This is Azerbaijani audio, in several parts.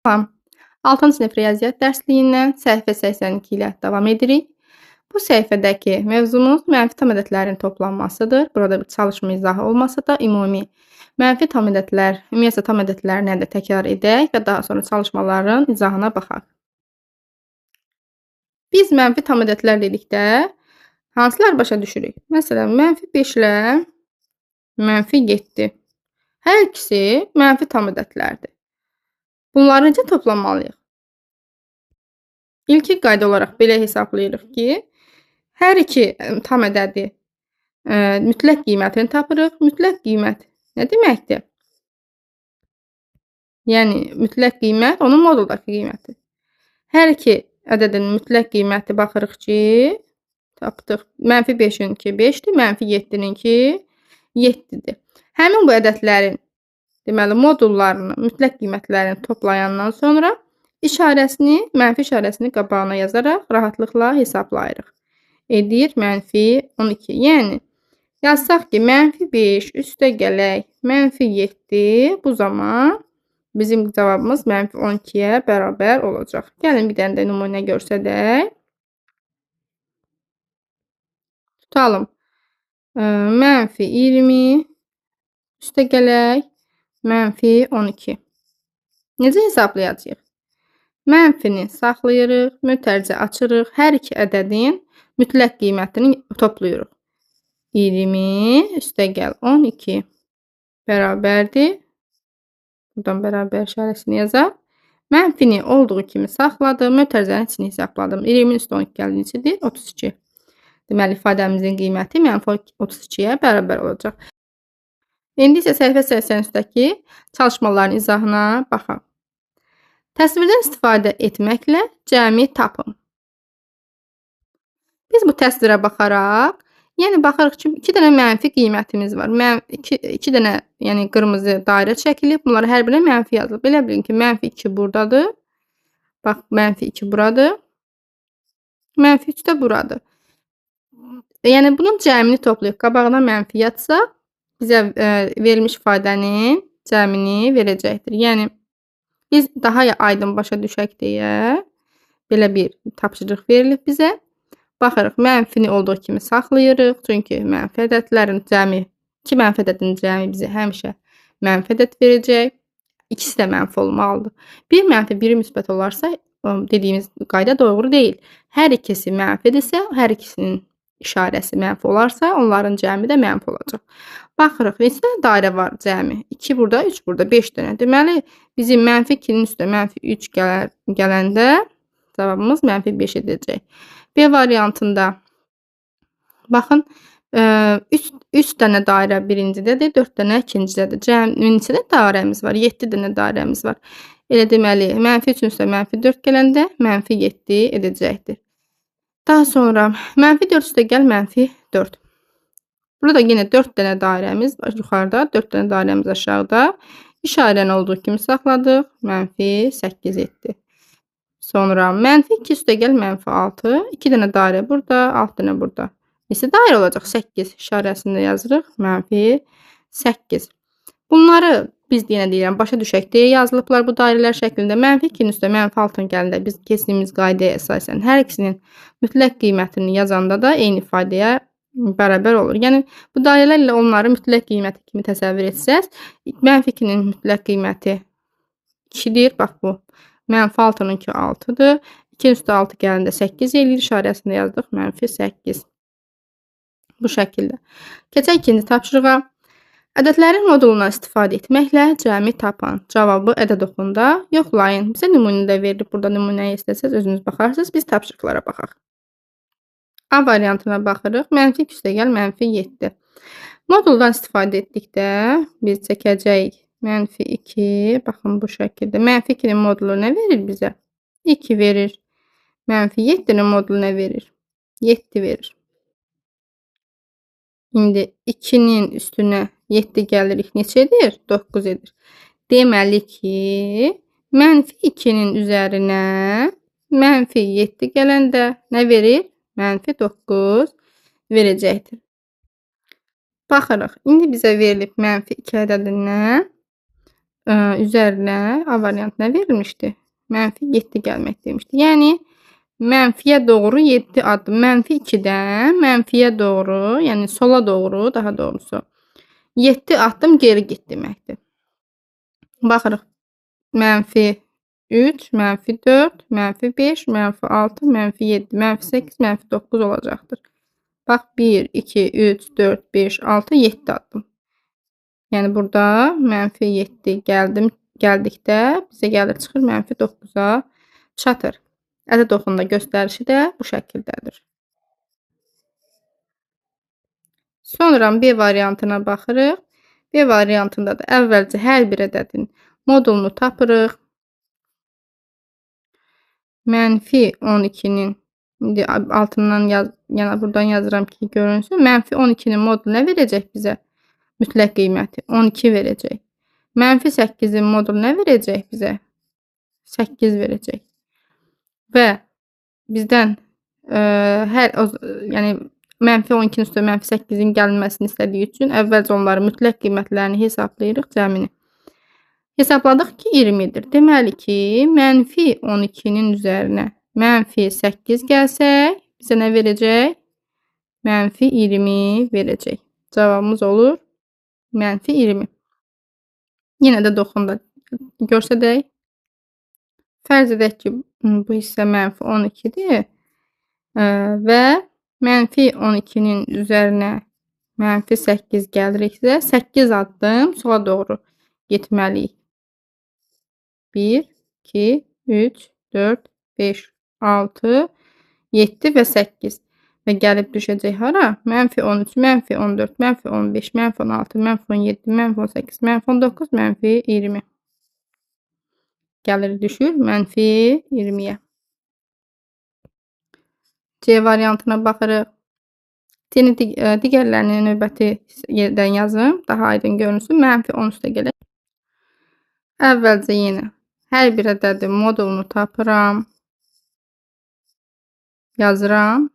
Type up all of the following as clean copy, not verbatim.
Salam. 6-cı sinif riyaziyyat dərsliyindən səhifə 82 ilə davam edirik. Bu səhifədəki mövzumuz mənfi tam ədədlərin toplanmasıdır. Burada bir çalışma izahı olmasa da ümumi mənfi tam ədədlər, ümumiyyətcə tam ədədlər nədir təkrar edək və daha sonra çalışmaların izahına baxaq. Biz mənfi tam ədədlər dedikdə hansıları başa düşürük? Məsələn, -5 ilə -7. Hər ikisi mənfi tam ədədlərdir. Bunları necə toplanmalıyıq? İlkin qayda olaraq belə hesablayırıq ki, hər iki tam ədədi mütləq qiymətini tapırıq. Mütləq qiymət nə deməkdir? Yəni mütləq qiymət onun moduldakı qiyməti. Hər iki ədədin mütləq qiyməti baxırıq ki, tapdıq. -5-inki 5-dir, -7-ninki 7-dir. Həmin bu ədədlərin deməli modullarını, mütləq qiymətlərini toplayandan sonra işarəsini, mənfi işarəsini qabağına yazaraq rahatlıqla hesablayırıq. Edir -12. Yəni yazsaq ki, -5 üstə gələk -7, bu zaman bizim cavabımız -12-yə bərabər olacaq. Gəlin bir dənə də nümunə görsədək. Tutalım. -20 üstə gələk -12. Necə hesablayacağıq? Mənfini saxlayırıq, mötərizə açırıq. Hər iki ədədin mütləq qiymətini toplayırıq. 20 üstə gəl 12 bərabərdir. Buradan bərabər işarəsini yazaq. Mənfini olduğu kimi saxladım. Mötərizənin içini hesabladım. 20 üstə 12 gəl neçədir? 32. Deməli, ifadəmizin qiyməti -32-yə bərabər olacaq. İndi isə səhifə 83-dəki çalışmaların izahına baxaq. Təsvirdən istifadə etməklə cəmi tapın. Biz bu təsvirə baxaraq, yəni baxırıq ki, 2 dənə mənfi qiymətimiz var. 2 dənə, yəni qırmızı dairə çəkilib. Bunlar hər birinə mənfi yazılıb. Belə bilin ki, -2 buradadır. Bax, -2 buradır. -3 də buradır. Yəni bunun cəmini toplayıb qabağına mənfi yatsaq, bizə verilmiş ifadənin cəmini verəcəkdir. Yəni biz daha aydın başa düşək deyə belə bir tapşırıq verilib bizə. Baxırıq, mənfini olduğu kimi saxlayırıq. Çünki mənfi ədədlərin cəmi, 2 mənfi ədədin cəmi bizə həmişə mənfi ədəd verəcək. İkisi də mənfi olmalıdır. Bir mənfi, biri müsbət olarsa, dediyimiz qayda doğru deyil. Hər ikisi mənfidirsə, hər ikisinin işarəsi mənfi olarsa, onların cəmi də mənfi olacaq. Baxırıq, neçə dənə dairə var cəmi? 2 burada, 3 burada, 5 dənə. Deməli, bizim -2-nin üstə -3 gələndə cavabımız -5 edəcək. B variantında baxın, 3 dənə dairə birincidədir, 4 dənə ikincidədir. Cəmi neçə dənə dairəmiz var? 7 dənə dairəmiz var. Elə deməli, -3-ün üstə -4 gələndə -7 edəcəkdir. Daha sonra -4 üstə gəl -4. Burada yenə 4 dənə dairəmiz var yuxarıda, 4 dənə dairəmiz aşağıda. İşarəni olduğu kimi saxladıq. -8 etdi. Sonra -2 üstə gəl -6. 2 dənə dairə burada, 6 dənə burada. Neçə dairə olacaq? 8 işarəsində yazırıq. -8. Bunları biz yenə deyirəm, başa düşək deyə yazılıblar bu dairələr şəklində. -2-nin üstə -6-ın gəlində biz keçdiyimiz qaydaya əsasən hər ikisinin mütləq qiymətini yazanda da eyni ifadəyə bərabər olur. Yəni bu dairələr ilə onları mütləq qiyməti kimi təsəvvür etsəz, -2-nin mütləq qiyməti 2-dir. Bax bu. -6-nınki 6-dır. 2-nin üstə 6 gələndə 8 eləyir. İşarəsində yazdıq. -8. Bu şəkildə. Keçək ikinci tapşırığa. Ədədlərin modulundan istifadə etməklə cəmi tapan. Cavabı ədəd oxunda yoxlayın. Bizə nümunə də verilib. Burada nümunəyə istəsəz özünüz baxarsınız. Biz tapşırıqlara baxaq. A variantına baxırıq. -2 üstə gəl -7. Moduldan istifadə etdikdə biz çəkəcəyik -2. Baxın bu şəkildə. -2-nin modulu nə verir bizə? 2 verir. -7-nin modulu nə verir? 7 verir. İndi 2-nin üstünə 7 gəlirik. Neçə edir? 9 edir. Deməli ki, -2-nin üzərinə -7 gələndə nə verir? -9 verəcəkdir. Baxırıq. İndi bizə verilib -2 ədədindən üzərinə A variantına verilmişdi? -7 gəlmək demişdi. Yəni mənfiyə doğru 7 addım. -2-dən mənfiyə doğru, yəni sola doğru daha doğrusu 7 addım geri get deməkdir. Baxırıq. -3, -4, -5, -6, -7, -8, -9 olacaqdır. Bax 1, 2, 3, 4, 5, 6, 7 addım. Yəni burada -7 gəldikdə bizə gəlir çıxır -9-a çatır. Ədəd oxunda göstərişi də bu şəkildədir. Sonra B variantına baxırıq. B variantında da əvvəlcə hər bir ədədin modulunu tapırıq. -12-nin indi altından yəni buradan yazıram ki, görünsün. -12-nin modulu nə verəcək bizə? Mütləq qiyməti 12 verəcək. -8-in modulu nə verəcək bizə? 8 verəcək. Və bizdən yəni -12-nin üstə -8-in gəlməsini istədiyi üçün əvvəlcə onların mütləq qiymətlərini hesablayırıq cəmini. Hesabladıq ki, 20-dir. Deməli ki, -12-nin üzərinə -8 gəlsək, bizə nə verəcək? -20 verəcək. Cavabımız olur -20. Yenə də doxunda görsədək. Fərz edək ki, bu hissə -12-dir və -12-nin üzərinə -8 gəliriksə, 8 addım sola doğru getməliyik. 1, 2, 3, 4, 5, 6, 7 və 8. Və gəlib düşəcək hara? -13, -14, -15, -16, -17, -18, -19, -20. Gəlir düşür -20-yə. C variantına baxırıq. C-ni digərlərini növbəti yerdən yazım. Daha aydın görünsün. -10 üstə gələk. Əvvəlcə yenə hər bir ədədin modulunu tapıram. Yazıram.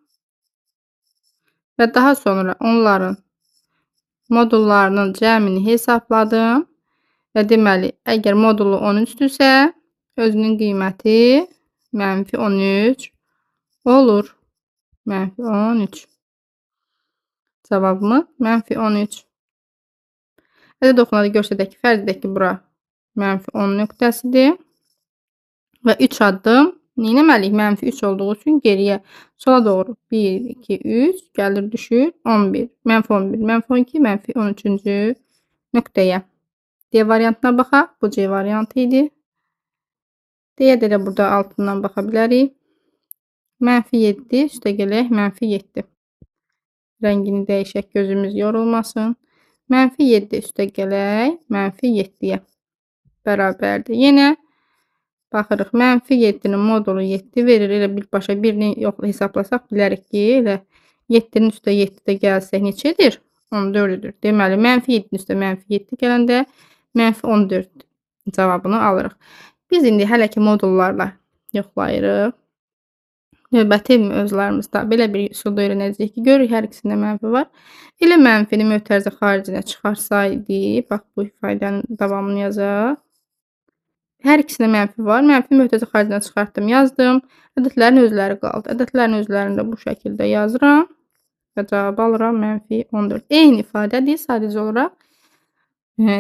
Və daha sonra onların modullarının cəmini hesabladım. Və deməli, əgər modulu 13-dürsə, özünün qiyməti -13 olur. -13. Cavabımız -13. Ədəd oxunada görsədək ki, fərz edək ki, bura -10 nöqtəsidir. Və 3 addım neynəməliyik? -3 olduğu üçün geriyə sola doğru 1, 2, 3 gəlir düşür 11. -11, -12, -13-cü nöqtəyə. D variantına baxaq. Bu C variantı idi. D-yə də elə burada altından baxa bilərik. -7 üstə gələk -7. Rəngini dəyişək, gözümüz yorulmasın. -7 üstə gələk -7-yə bərabərdir. Yenə baxırıq. -7-nin modulu 7 verir. Elə birbaşa birini hesablasaq bilərik ki, elə 7-nin üstə 7 də gəlsək neçədir? 14-dür. Deməli, -7-nin üstə -7 gələndə -14 cavabını alırıq. Biz indi hələ ki modullarla yoxlayırıq. Növbəti mövzularımızda belə bir üsulda öyrənəcəyik ki, görürük hər ikisində mənfi var. Elə mənfini mötərizə xaricinə çıxarsaydı, bax bu ifadənin davamını yazaq. Hər ikisində mənfi var. Mənfi mötərizə xaricinə çıxartdım, yazdım. Ədədlərin özləri qaldı. Ədədlərin özlərini də bu şəkildə yazıram. Və cavabı alıram -14. Eyni ifadədir, sadəcə olaraq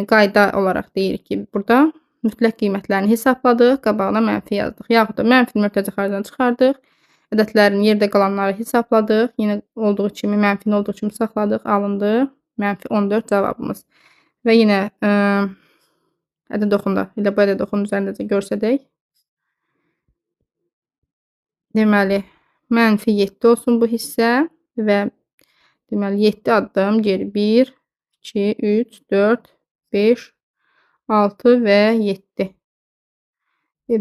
qayda olaraq deyirik ki, burada mütləq qiymətlərini hesabladıq, qabağına mənfi yazdıq. Yaxud da mənfini mötərizə xaricinə çıxardıq. Ədədlərin yerdə qalanları hesabladıq. Yenə olduğu kimi, mənfini olduğu kimi saxladıq, alındı. -14 cavabımız. Və yenə ədəd oxunda, elə bu ədəd oxunun üzərində görsədək. Deməli, -7 olsun bu hissə və deməli 7 addım geri 1, 2, 3, 4, 5, 6 və 7.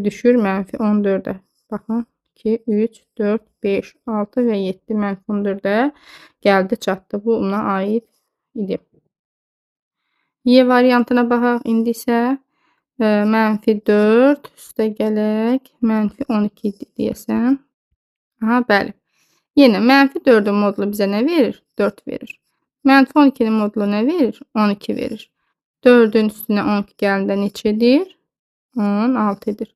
Düşür -14-ə. Baxın. 2, 3, 4, 5, 6 və 7 -14-ə gəldi, çatdı. Bu ona aid idi. Y variantına baxaq. İndi isə -4 üstə gələk -12 deyəsən. Aha, bəli. Yenə -4-ün modulu bizə nə verir? 4 verir. -12-nin modulu nə verir? 12 verir. 4'ün üstünə 12 gələndə neçədir? 16 edir.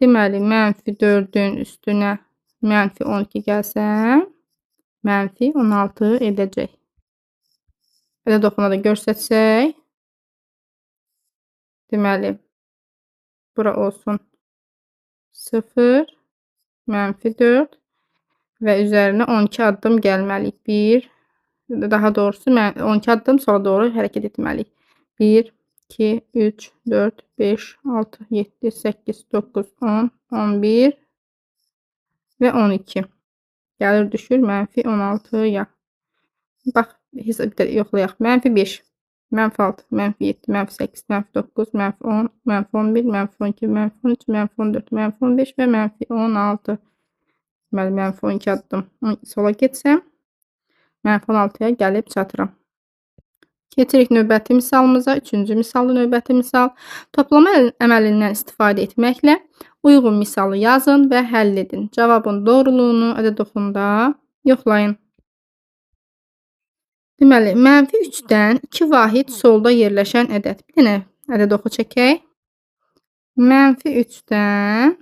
Deməli, -4'ün üstünə -12 gəlsə, -16 edəcək. Ədəd oxuna da göstərsək, deməli, bura olsun 0, -4 və üzərinə 12 addım gəlməliyik. 1, daha doğrusu 12 addım sola doğru hərəkət etməliyik. 1, 2, 3, 4, 5, 6, 7, 8, 9, 10, 11 və 12. Gəlir düşür -16'ya. Bax, bir də yoxlayaq. -5, -6, -7, -8, -9, -10, -11, -12, -13, -14, -15 və -16. Deməli, -12 addım sola getsəm, -16'ya gəlib çatıram. Keçirik növbəti misalımıza. 3-cü misalda növbəti misal. Toplama əməlindən istifadə etməklə uyğun misalı yazın və həll edin. Cavabın doğruluğunu ədəd oxunda yoxlayın. Deməli, -3'dən 2 vahid solda yerləşən ədəd. Bir dənə ədəd oxu çəkək. -3'dən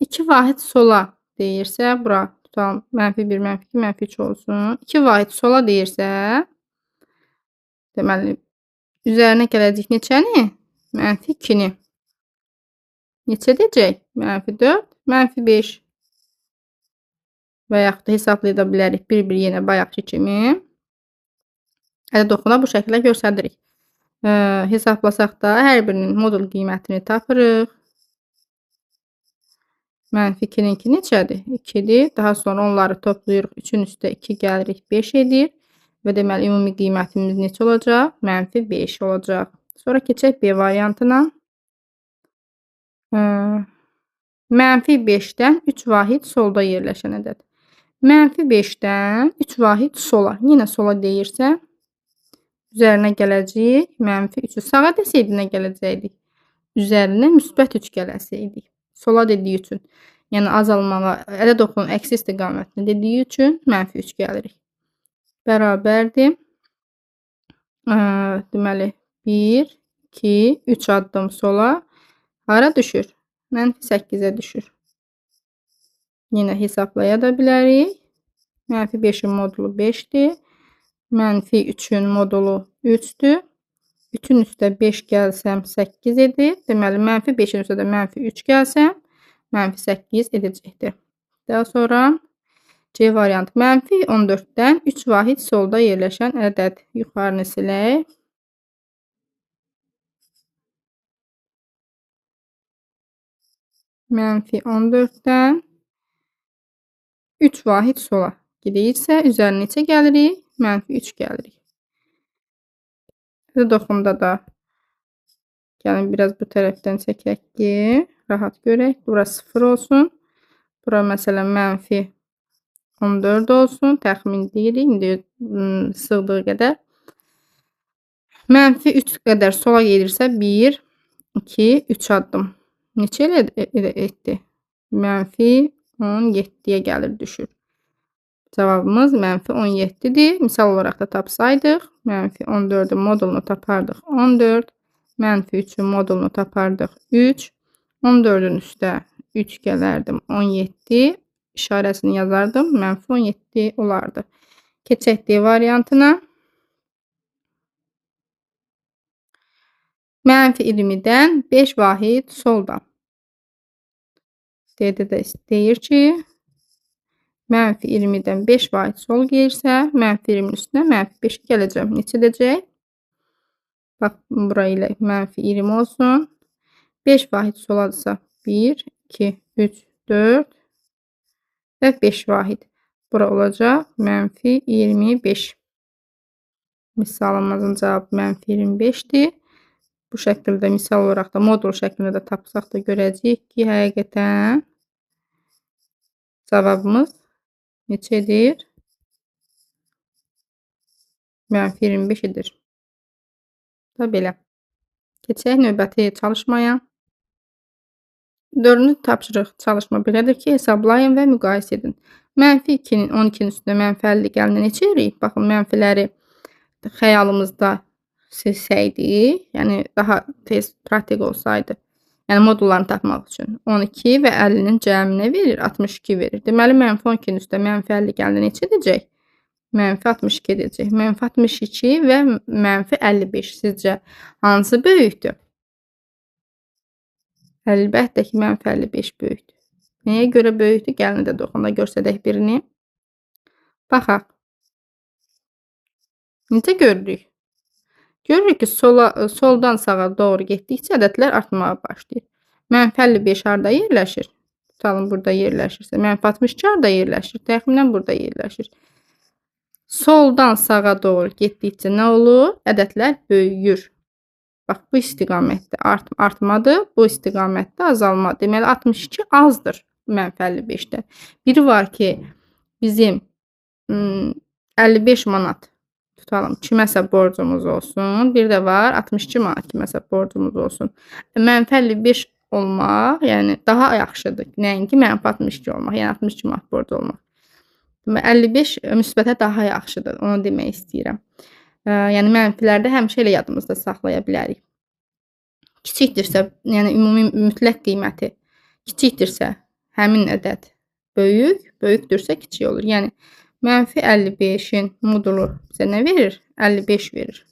2 vahid sola deyirsə, bura tutalım. -1, -2, -3 olsun. 2 vahid sola deyirsə, deməli, üzərinə gələcək neçəni? -2'ni. Neçə edəcək? -4, -5. Və yaxud da hesablaya da bilərik. Bir-bir yenə bayaqki kimi. Ədəd oxuna bu şəkildə göstəririk. Hesablasaq da hər birinin modul qiymətini tapırıq. -2'ninki neçədir? 2'dir. Daha sonra onları toplayırıq. 3'ün üstə 2 gəlirik. 5 edir. Və deməli, ümumi qiymətimiz neçə olacaq? -5 olacaq. Sonra keçək B variantına. -5'dən 3 vahid solda yerləşən ədəd. -5'dən 3 vahid sola. Yenə sola deyirsə, üzərinə gələcəyik. -3'ü sağa desəydi nə gələcəkdik? Üzərinə müsbət 3 gələsiydik. Sola dediyi üçün. Yəni azalmağa, ədəd oxunun əksi istiqamətini dediyi üçün -3 gəlirik. Bərabərdir. Deməli, 1, 2, 3 addım sola. Hara düşür? -8'ə düşür. Yenə hesablaya da bilərik. -5'in modulu 5'dir. -3'ün modulu 3'dür. 3'ün üstə 5 gəlsəm 8 edir. Deməli, -5'in üstə də -3 gəlsəm, -8 edəcəkdir. Daha sonra C variantı. -14'dən 3 vahid solda yerləşən ədəd. Yuxarını silək. -14'dən 3 vahid sola gedirsə, üzərinə neçə gəlirik? -3 gəlirik. Ədəd oxunda da gəlin biraz bu tərəfdən çəkək ki, rahat görək. Bura 0 olsun. Bura məsələn -14 olsun. Təxmin deyirik. İndi sığdığı qədər. -3 qədər sola gedirsə 1, 2, 3 addım. Neçə etdi? -17'yə gəlir düşür. Cavabımız -17'dir. Misal olaraq da tapsaydıq, -14'ün modulunu tapardıq 14, -3'ün modulunu tapardıq 3, 14'ün üstə 3 gələrdim 17, işarəsini yazardım, -17 olardı. Keçək D variantına. -20'dən 5 vahid solda. D'də də deyir ki, -20'dən 5 vahid sol gəlirsə, -20'nin üstünə -5 gələcəm. Neçə edəcək? Bax, bura ilə -20 olsun. 5 vahid soladırsa 1, 2, 3, 4 və 5 vahid. Bura olacaq -25. Misalımızın cavabı -25'dir. Bu şəkildə misal olaraq da modul şəklində də tapsaq da görəcəyik ki, həqiqətən cavabımız neçədir? -25 edir. Da belə. Keçək növbəti çalışmaya. 4-cü tapşırıq çalışma belədir ki, hesablayın və müqayisə edin. -2'nin 12'nin üstünə -50 gəlinə neçə edirik? Baxın, mənfiləri xəyalımızda silsəydi, yəni daha tez pratik olsaydı, yəni modullarını tapmaq üçün 12 və 50-nin cəmi nə verir? 62 verir. Deməli, -12-nin üstə -50 gəldi neçə edəcək? -62 edəcək. -62 və -55 sizcə hansı böyükdür? Əlbəttə ki, -55 böyükdür. Nəyə görə böyükdür? Gəlin də doxunda göstərək birini. Baxaq. Necə görürük? Görürük ki, soldan sağa doğru getdikcə ədədlər artmağa başlayır. -55 harda yerləşir? Tutalım, burada yerləşirsə. -62 harda yerləşir? Təxminən burada yerləşir. Soldan sağa doğru getdikcə nə olur? Ədədlər böyüyür. Bax, bu istiqamətdə artmadır, bu istiqamətdə azalma. Deməli, 62 azdır -55-dən. Biri var ki, bizim 55 manat tutalım, kiməsə borcumuz olsun. Bir də var 62 manat kiməsə borcumuz olsun. -55 olmaq, yəni daha yaxşıdır. Nəinki -62 olmaq, yəni 62 manat borc olmaq. 55 müsbətə daha yaxşıdır, onu demək istəyirəm. Yəni mənfilərdə həmişə elə yadımızda saxlaya bilərik. Kiçikdirsə, yəni ümumi mütləq qiyməti kiçikdirsə, həmin ədəd böyük, böyükdürsə kiçik olur. Yəni -55-in modulu bizə nə verir? 55 verir.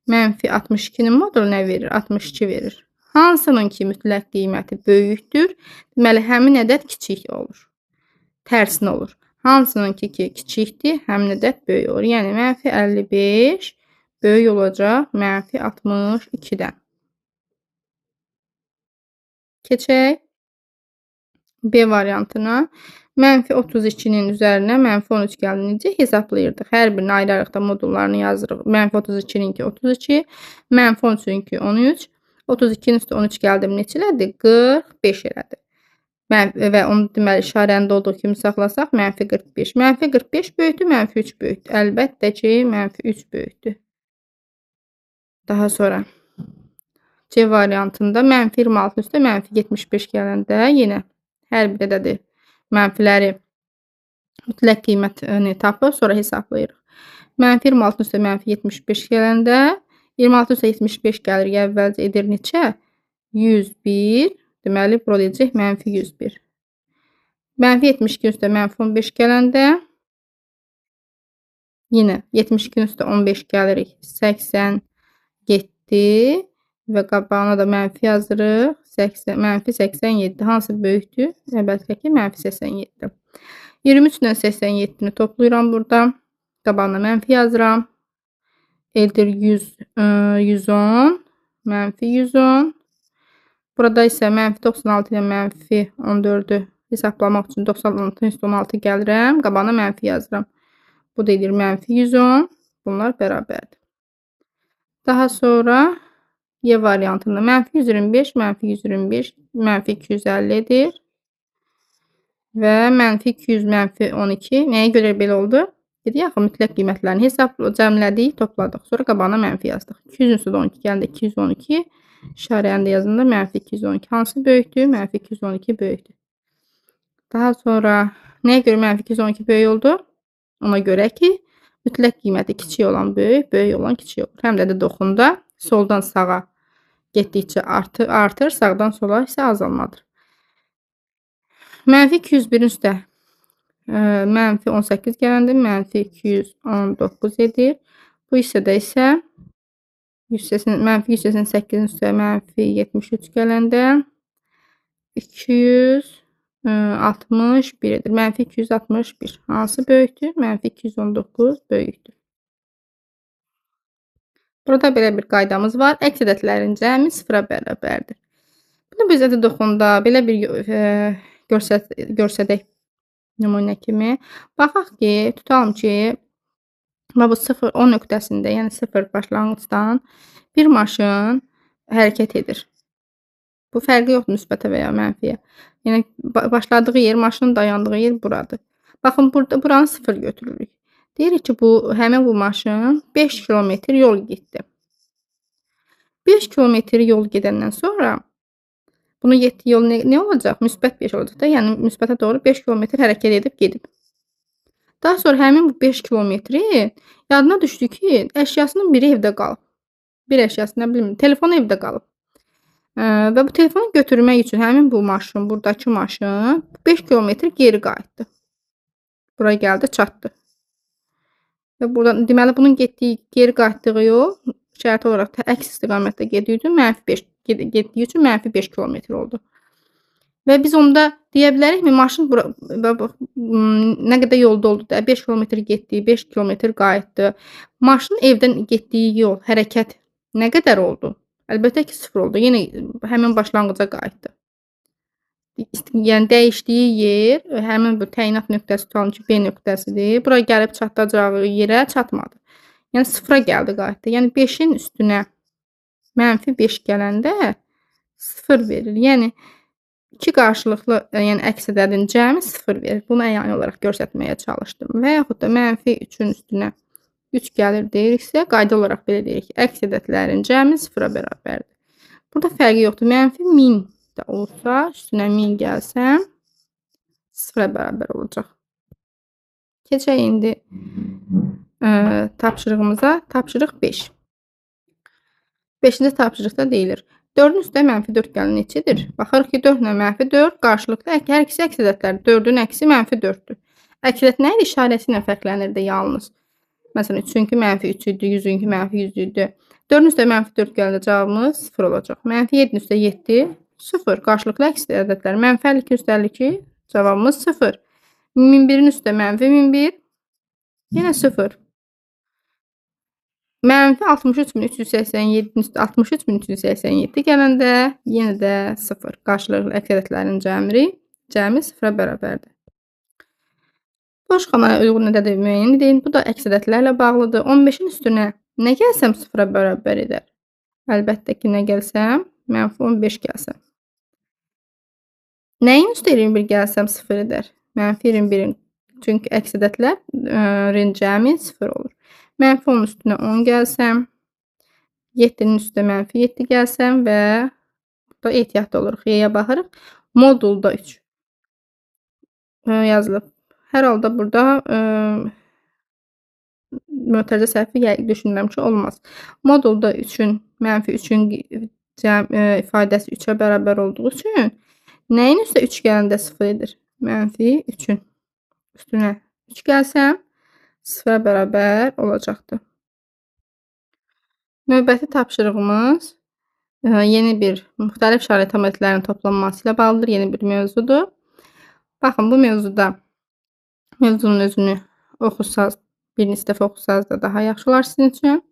-62-nin modulu nə verir? 62 verir. Hansının ki mütləq qiyməti böyükdür, deməli həmin ədəd kiçik olur. Tərsinə olur. Hansının ki kiçikdir, həmin ədəd böyük olur. Yəni -55 böyük olacaq -62-dən. Keçək B variantına. -32-nin üzərinə -13 gəldikcə hesablayırdıq. Hər birini ayrı-ayrıqda modullarını yazırıq. -32-ninki 32, -13-ünki 13, 32-nin üstə 13 gəldim neçə elədi? 45 elədi. Və onu deməli işarəndə olduğu kimi saxlasaq -45. -45 böyükdür, -3 böyükdür. Əlbəttə ki, -3 böyükdür. Daha sonra C variantında -26-ın üstə -75 gələndə yenə hər bir ədədi mənfiləri mütləq qiymətini tapıb sonra hesablayırıq. -26-ın üstə -75 gələndə 26 üstə 75 gəlir, əvvəlcə edir neçə? 101. Deməli, burada edəcək -101. -72 üstə -15 gələndə yenə 72-nin üstə 15 gəlirik. 87 və qabağına da mənfi yazırıq. -87. Hansı böyükdür? Əlbəttə ki, -87. 23 ilə 87-ni toplayıram burada. Qabağına mənfi yazıram. Edir 110, -110. Burada isə -96 ilə -14-ü hesablamaq üçün 96-ın üstə 16 gəlirəm. Qabağına mənfi yazıram. Bu da edir -110. Bunlar bərabərdir. Daha sonra Y variantında -125, -125, -250-dir. Və -200, -12. Nəyə görə belə oldu? Dedik axı, mütləq qiymətlərini cəmlədik, topladıq. Sonra qabağına mənfi yazdıq. 200-ün üstə 12 gəldi, 212. İşarəni də yazında -212. Hansı böyükdür? -212 böyükdür. Daha sonra nəyə görə -212 böyük oldu? Ona görə ki, mütləq qiyməti kiçik olan böyük, böyük olan kiçik olur. Həm də doxunda soldan sağa getdikcə artır, sağdan sola isə azalmadır. -201-in üstə -18 gələndə -219 edir. Bu hissədə isə -188-in üstə -73 gələndə 261 edir. -261. Hansı böyükdür? -219 böyükdür. Burada belə bir qaydamız var. Əks ədədlərin cəmi 0-a bərabərdir. Bunu bizə də doxunda belə bir görsədək nümunə kimi. Baxaq ki, tutalım ki, bu 0, 10 nöqtəsində, yəni 0 başlanğıcdan bir maşın hərəkət edir. Bu fərqi yoxdur müsbətə və ya mənfiyə. Yəni başladığı yer, maşının dayandığı yer buradır. Baxın, buranı 0 götürürük. Deyirik ki, həmin bu maşın 5 kilometr yol getdi. 5 kilometr yol gedəndən sonra bunun getdiyi yol nə olacaq? Müsbət 5 olacaq da. Yəni müsbətə doğru 5 kilometr hərəkət edib gedib. Daha sonra həmin bu 5 kilometri yadına düşdü ki, əşyasının biri evdə qalıb. Bir əşyası, nə bilim, telefon evdə qalıb. Və bu telefonu götürmək üçün həmin bu maşın, burdakı maşın 5 kilometr geri qayıtdı. Bura gəldi, çatdı. Və burdan deməli bunun geri qayıtdığı yol şərti olaraq əks istiqamətdə getdiyi üçün -5 kilometr oldu. Və biz onda deyə bilərikmi maşın bura nə qədər yolda oldu da 5 kilometr getdi, 5 kilometr qayıtdı. Maşının evdən getdiyi yol, hərəkət nə qədər oldu? Əlbəttə ki, 0 oldu. Yenə həmin başlanğıca qayıtdı. Yəni dəyişdiyi yer həmin bu təyinat nöqtəsi tutalım ki, B nöqtəsidir. Bura gəlib çatacağı yerə çatmadı. Yəni 0-a gəldi, qayıtdı. Yəni 5-in üstünə -5 gələndə 0 verir. Yəni 2 qarşılıqlı, yəni əks ədədin cəmi 0 verir. Bunu əyani olaraq göstərməyə çalışdım. Və yaxud da -3-ün üstünə 3 gəlir deyiriksə, qayda olaraq belə deyirik. Əks ədədlərin cəmi 0-a bərabərdir. Burada fərqi yoxdur. -1000 də olsa, üstünə 1000 gəlsəm 0-a bərabər olacaq. Keçək indi tapşırığımıza. Tapşırıq 5. 5-ci tapşırıqda deyilir. 4-ün üstə -4 gəlin neçədir? Baxırıq ki, 4 ilə -4 qarşılıqlı hər ikisi əks ədədlərdir. 4-ün əksi -4-dür. Əks ədəd nə idi? İşarəsi ilə fərqlənirdi yalnız. Məsələn, 3-ünkü -3 idi, 100-ünkü -100 idi. 4-ün üstə -4 gəldikdə cavabımız 0 olacaq. -7-nin üstə 7 0. Qarşılıqlı əks ədədlər. -52 üstə 52 cavabımız 0. 1001-in üstə -1001 yenə 0. -63387-nin üstə 63387 gələndə yenə də 0. Qarşılıqlı əks ədədlərin cəmi 0-a bərabərdir. Boş xanaya uyğun ədədi müəyyən edin. Bu da əks ədədlərlə bağlıdır. 15-in üstünə nə gəlsəm 0-a bərabər edər? Əlbəttə ki, nə gəlsəm? -15 gəlsəm. Nəyin üstə 21 gəlsəm 0 edər? -21-in. Çünki əks ədədlərin cəmi 0 olur. -10 üstünə 10 gəlsəm, 7-nin üstə -7 gəlsəm və burada ehtiyatlı oluruq. Y-yə baxırıq. Modulda 3 yazılıb. Hər halda burada mötərizə səhvi düşünürəm ki, olmaz. Modulda 3-ün, -3-ün ifadəsi 3-ə bərabər olduğu üçün nəyin üstə 3 gələndə 0 edir? -3-ün üstünə 3 gəlsəm 0-a bərabər olacaqdır. Növbəti tapşırığımız yeni bir müxtəlif işarə əlamətlərinin toplanması ilə bağlıdır. Yeni bir mövzudur. Baxın, bu mövzunun özünü oxusaz, bir neçə dəfə oxusaz da daha yaxşı olar sizin üçün.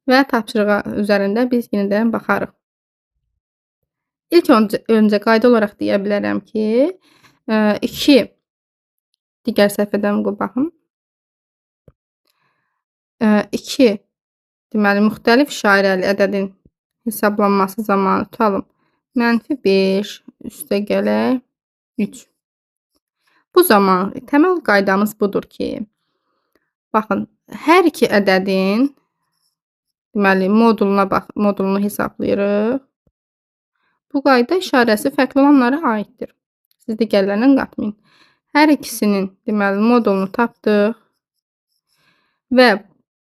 Və tapşırığa üzərində biz yenidən baxarıq. İlk öncə qayda olaraq deyə bilərəm ki, 2 digər səhifədən baxın. 2 deməli, müxtəlif işarəli ədədin hesablanması zamanı tutalım. -5 üstə gələk 3. Bu zaman təməl qaydamız budur ki, baxın, hər iki ədədin deməli, modulunu hesablayırıq. Bu qayda işarəsi fərqli olanlara aiddir. Siz digərlərindən qatmayın. Hər ikisinin deməli, modulunu tapdıq və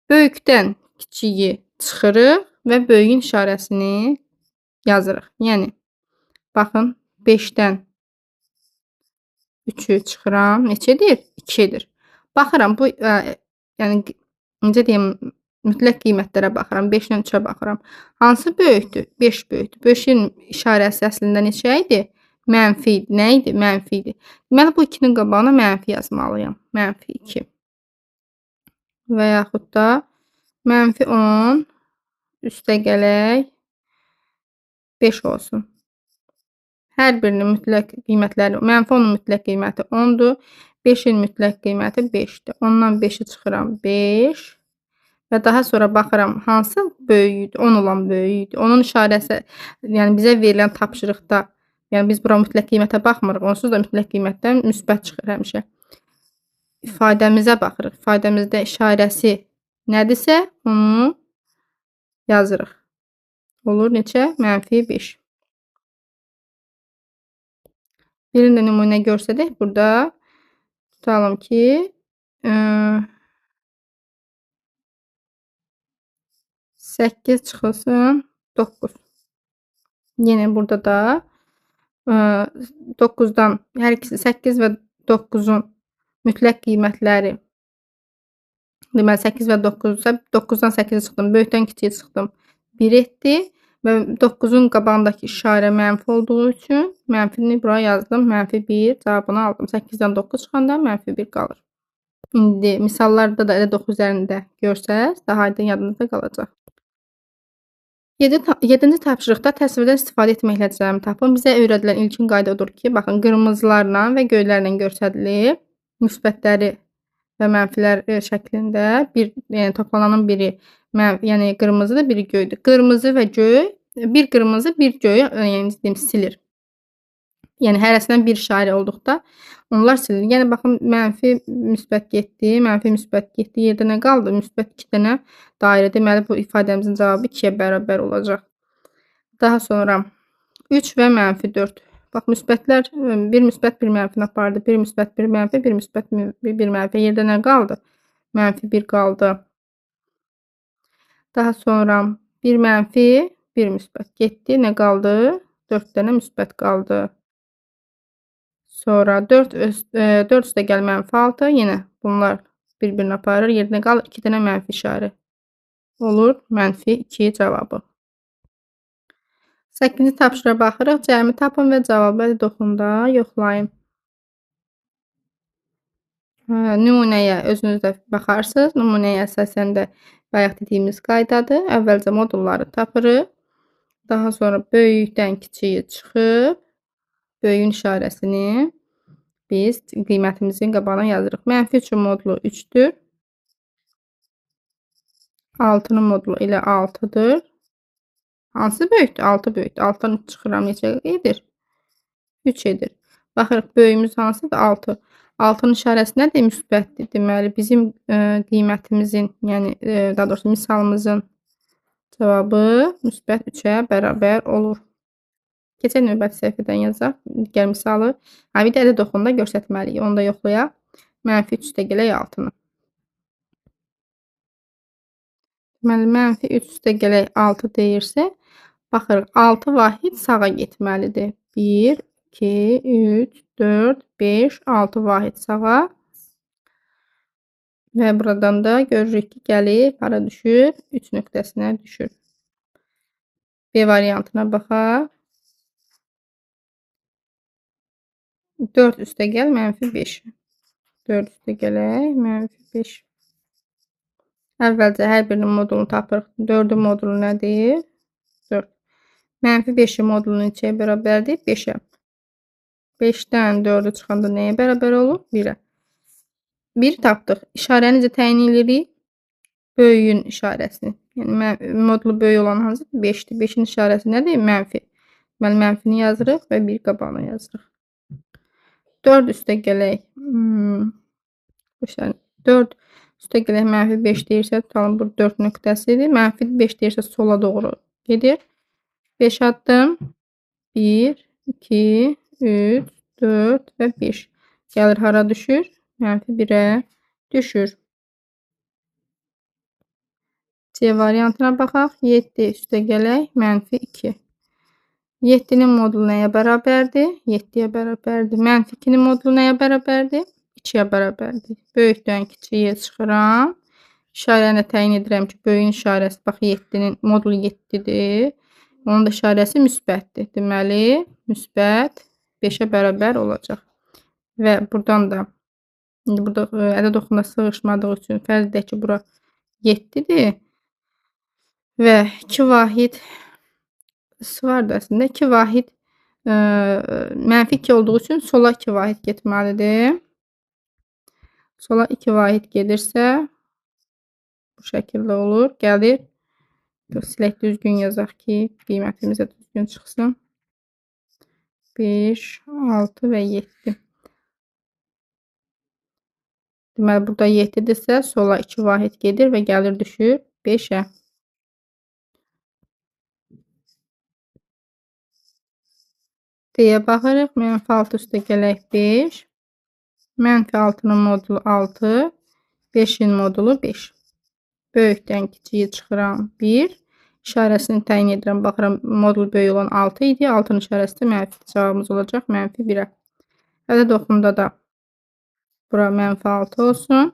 böyükdən kiçiyi çıxırıq və böyüyün işarəsini yazırıq. Yəni, baxın, 5-dən 3-ü çıxıram. Neçədir? 2-dir. Baxıram, bu, yəni, necə deyim, mütləq qiymətlərə baxıram. 5-dən 3-ə baxıram. Hansı böyükdür? 5 böyükdür. 5-in işarəsi əslində neçə idi? Mənfi idi. Nə idi? Mənfi idi. Deməli, bu 2-nin qabağına mənfi yazmalıyam. -2. Və yaxud da -10 üstə gələk 5 olsun. Hər birinin mütləq qiymətləri, -10-un mütləq qiyməti 10-dur. 5-in mütləq qiyməti 5-dir. Ondan 5-i çıxıram 5 və daha sonra baxıram hansı böyüyüdür? 10 olan böyüyüdür. Onun işarəsi, yəni bizə verilən tapşırıqda, yəni biz bura mütləq qiymətə baxmırıq. Onsuz da mütləq qiymətdən müsbət çıxır həmişə. İfadəmizə baxırıq. İfadəmizdə işarəsi nədirsə, onu yazırıq. Olur neçə? -5. Birini də nümunə görsədək, burada tutalım ki, 8 çıxılsın 9. Yenə burada da 9-dan hər ikisi 8 və 9-un mütləq qiymətləri, deməli 8 və 9-sa 9-dan 8-i çıxdım, böyükdən kiçiyi çıxdım, 1 etdi və 9-un qabağındakı işarə mənfi olduğu üçün mənfini bura yazdım. -1 cavabını aldım. 8-dən 9 çıxanda -1 qalır. İndi misallarda da elə 9 üzərində görsəz, daha aydın yadınızda qalacaq. 7-ci tapşırıqda təsvirdən istifadə etməklə cəmi tapın. Bizə öyrədilən ilkin qayda odur ki, baxın, qırmızılarla və göylərlə göstərilir. Müsbətləri və mənfilər şəklində yəni toplananın biri yəni qırmızıdır, biri göydür. Qırmızı və göy, bir qırmızı, bir göy yəni silir. Yəni hərəsindən bir işarə olduqda onlar silir. Yəni baxın, mənfi müsbət getdi, mənfi müsbət getdi. Yerdə nə qaldı? Müsbət 2 dənə dairə. Deməli bu ifadəmizin cavabı 2-yə bərabər olacaq. Daha sonra 3 və -4. Bax, müsbətlər bir müsbət, bir mənfini apardı. Bir müsbət, bir mənfi, bir müsbət, bir mənfi. Yerdə nə qaldı? -1 qaldı. Daha sonra bir mənfi, bir müsbət getdi. Nə qaldı? 4 dənə müsbət qaldı. Sonra 4 üstəgəl -6. Yenə bunlar bir-birini aparır. Yerinə qalır 2 dənə mənfi işarə. Olur -2 cavabı. 8-ci tapşırığa baxırıq. Cəmi tapın və cavabı əli doxunda yoxlayın. Nümunəyə özünüz də baxarsınız. Nümunəyə əsasən də bayaq dediyimiz qaydadır. Əvvəlcə modulları tapırıq. Daha sonra böyükdən kiçiyi çıxıb böyüyün işarəsini biz qiymətimizin qabağına yazırıq. -3-ün modulu 3-dür. 6-nın modulu elə 6-dır. Hansı böyükdür? 6 böyükdür. 6-dan 3 çıxıram, neçə edir? 3 edir. Baxırıq, böyüyümüz hansıdır? 6. 6-nın işarəsi nədir? Müsbətdir. Deməli, bizim qiymətimizin, yəni daha doğrusu misalımızın cavabı müsbət 3-ə bərabər olur. Keçək növbəti səhifədən yazaq. Digər misalı. Bir də əli doxunda göstərməliyik. Onu da yoxlayaq. -3 üstəgələk 6-nı. Deməli, -3 üstəgələk 6 deyirsə, baxırıq, 6 vahid sağa getməlidir. 1, 2, 3, 4, 5, 6 vahid sağa. Və buradan da görürük ki, gəlib, hara düşür? 3 nöqtəsinə düşür. B variantına baxaq. 4 üstəgəl -5. 4 üstəgələk -5. Əvvəlcə hər birinin modulunu tapırıq. 4-ün modulu nədir? 4. -5-in modulu neçəyə bərabərdir? 5-ə. 5-dən 4-ü çıxanda nəyə bərabər olur? 1-ə. 1 tapdıq. İşarəni necə təyin edirik? Böyüyün işarəsini. Yəni modulu böyük olan hansıdır? 5-dir. 5-in işarəsi nədir? Mənfi. Deməli, mənfini yazırıq və 1 qabağına yazırıq. 4 üstəgələk 4 üstəgələk -5 deyirsə, tutalım bu 4 nöqtəsidir. -5 deyirsə, sola doğru gedir. 5 addım. 1, 2, 3, 4 və 5. Gəlir, hara düşür? -1-ə düşür. C variantına baxaq. 7 üstəgələk -2. 7-nin modulu nəyə bərabərdir? 7-yə bərabərdir. -2-nin modulu nəyə bərabərdir? 2-yə bərabərdir. Böyükdən kiçiyə çıxıram. İşarəni təyin edirəm ki, böyüyün işarəsi, bax, 7-nin modulu 7-dir. Onun da işarəsi müsbətdir. Deməli, müsbət 5-ə bərabər olacaq. Və buradan da, indi burada ədə doxunda sığışmadığı üçün fərz edək ki, bura 7-dir. Və 2 vahid vardır əslində. 2 vahid -2 olduğu üçün sola 2 vahid getməlidir. Sola 2 vahid gedirsə, bu şəkildə olur. Gəlir. Silək, düzgün yazaq ki, qiymətimiz də düzgün çıxsın. 5, 6 və 7. Deməli, burada 7-dirsə, sola 2 vahid gedir və gəlir düşür 5-ə. D-yə baxırıq. -6 üstəgələk 5. -6-nın modulu 6. 5-in modulu 5. Böyükdən kiçiyi çıxıram 1. İşarəsini təyin edirəm. Baxıram, modul böyük olan 6 idi. 6-nın işarəsi də mənfi cavabımız olacaq. -1-ə. Ədəd oxumda da bura -6 olsun.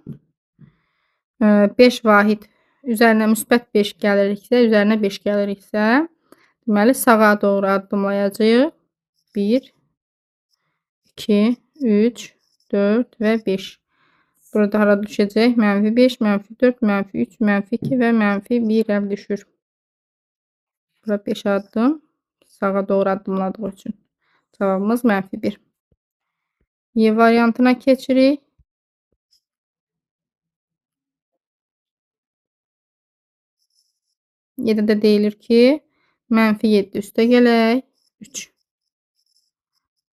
5 vahid üzərinə müsbət 5 gəliriksə, üzərinə 5 gəliriksə, deməli sağa doğru addımlayacağıq. 1, 2, 3, 4 və 5. Burada hara düşəcək? -5, -4, -3, -2 və -1-ə düşür. Bura 5 addım sağa doğru addımladığı üçün. Cavabımız -1. Y variantına keçirik. Y-də də deyilir ki, -7 üstə gələk 3.